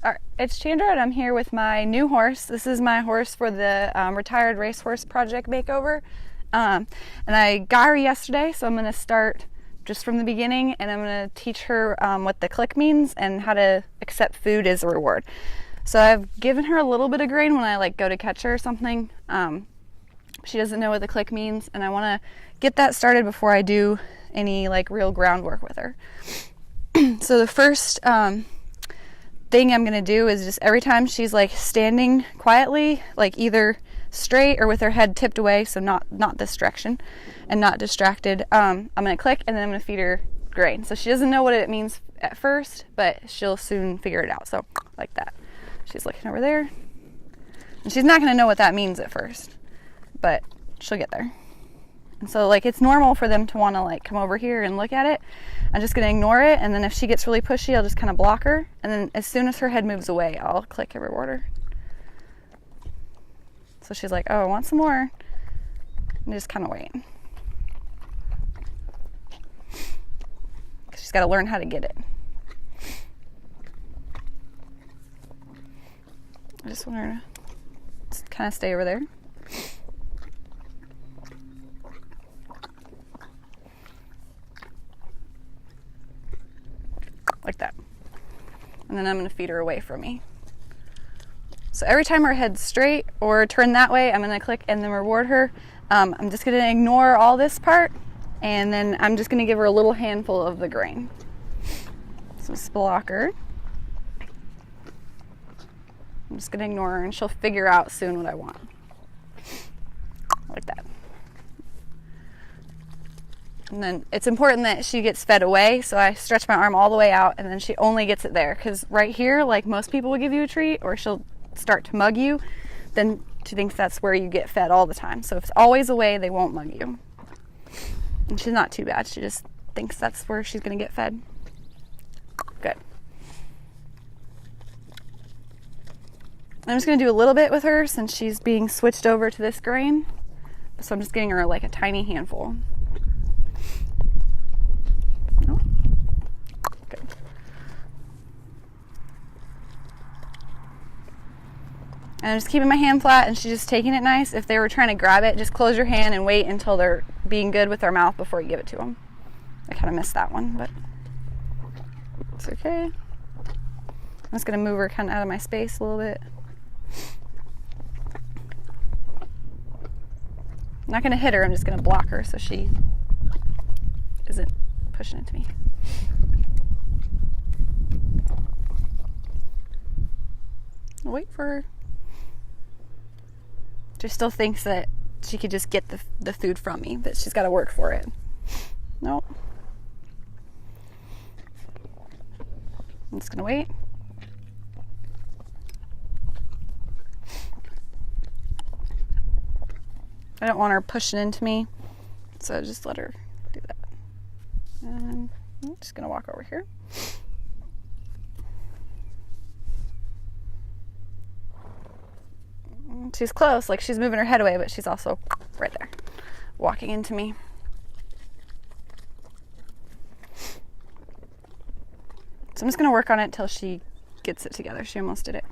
All right, it's Chandra and I'm here with my new horse. This is my horse for the retired racehorse project makeover. And I got her yesterday, so I'm going to start just from the beginning and I'm going to teach her what the click means and how to accept food as a reward. So I've given her a little bit of grain when I go to catch her or something. She doesn't know what the click means and I want to get that started before I do any real groundwork with her. So the first thing I'm going to do is just every time she's standing quietly, either straight or with her head tipped away, so not this direction and not distracted, I'm going to click and then I'm going to feed her grain. So she doesn't know what it means at first, but she'll soon figure it out. So like that. She's looking over there and she's not going to know what that means at first, but she'll get there. And so it's normal for them to want to come over here and look at it. I'm just going to ignore it, and then if she gets really pushy, I'll just kind of block her, and then as soon as her head moves away, I'll click and reward her. So she's like, oh, I want some more, and just kind of wait. She's got to learn how to get it. I just want her to just kind of stay over there. Like that. And then I'm going to feed her away from me. So every time her head's straight or turned that way, I'm going to click and then reward her. I'm just going to ignore all this part, and then I'm just going to give her a little handful of the grain. So just block her. I'm just going to ignore her, and she'll figure out soon what I want. Like that. And then it's important that she gets fed away, so I stretch my arm all the way out and then she only gets it there. Because right here, most people will give you a treat or she'll start to mug you, then she thinks that's where you get fed all the time. So if it's always away, they won't mug you. And she's not too bad. She just thinks that's where she's going to get fed. Good. I'm just going to do a little bit with her since she's being switched over to this grain. So I'm just getting her a tiny handful. And I'm just keeping my hand flat and she's just taking it nice. If they were trying to grab it, just close your hand and wait until they're being good with their mouth before you give it to them. I kind of missed that one, but it's okay. I'm just going to move her kind of out of my space a little bit. I'm not going to hit her, I'm just going to block her so she isn't pushing into me. I'll wait for her. She still thinks that she could just get the food from me, that she's got to work for it. Nope. I'm just going to wait. I don't want her pushing into me, so just let her do that. And I'm just going to walk over here. She's close, she's moving her head away, but she's also right there, walking into me. So I'm just going to work on it till she gets it together. She almost did it.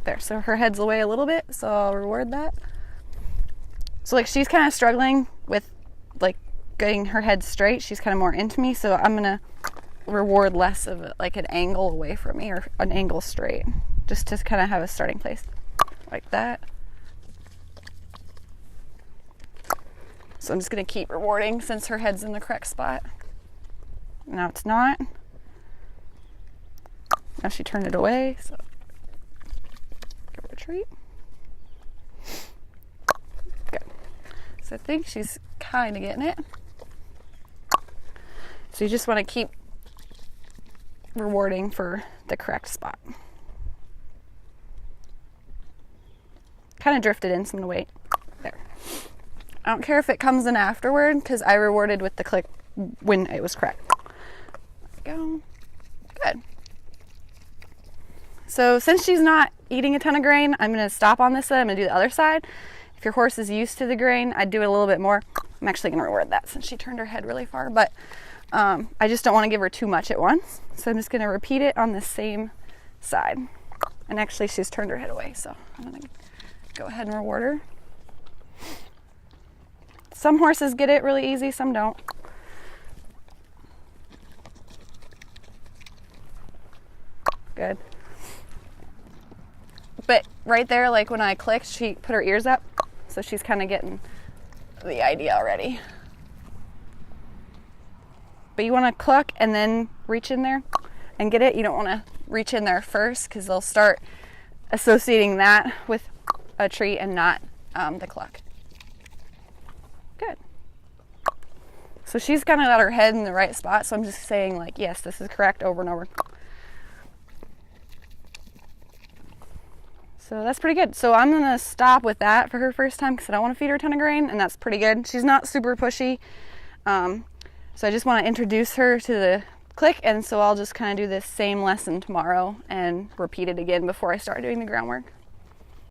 There, so her head's away a little bit, so I'll reward that. So she's kind of struggling with getting her head straight. She's kind of more into me, so I'm going to reward less of it, an angle away from me or an angle straight, just to kind of have a starting place. Like that. So I'm just going to keep rewarding since her head's in the correct spot. Now it's not. Now she turned it away, so give her a treat. Good. So I think she's kind of getting it. So you just want to keep rewarding for the correct spot. Kind of drifted in, so I'm going to wait. There. I don't care if it comes in afterward because I rewarded with the click when it was correct. There we go. Good. So since she's not eating a ton of grain, I'm going to stop on this side. I'm going to do the other side. If your horse is used to the grain, I'd do it a little bit more. I'm actually going to reward that since she turned her head really far, but I just don't want to give her too much at once. So I'm just going to repeat it on the same side. And actually she's turned her head away, so I'm gonna go ahead and reward her. Some horses get it really easy, some don't. Good. But right there, like when I clicked, she put her ears up, so she's kind of getting the idea already. But you want to cluck and then reach in there and get it. You don't want to reach in there first because they'll start associating that with a treat and not the cluck. Good. So she's kind of got her head in the right spot, so I'm just saying like, yes, this is correct over and over. So that's pretty good. So I'm going to stop with that for her first time because I don't want to feed her a ton of grain, and that's pretty good. She's not super pushy. So I just want to introduce her to the click, and so I'll just kind of do this same lesson tomorrow and repeat it again before I start doing the groundwork.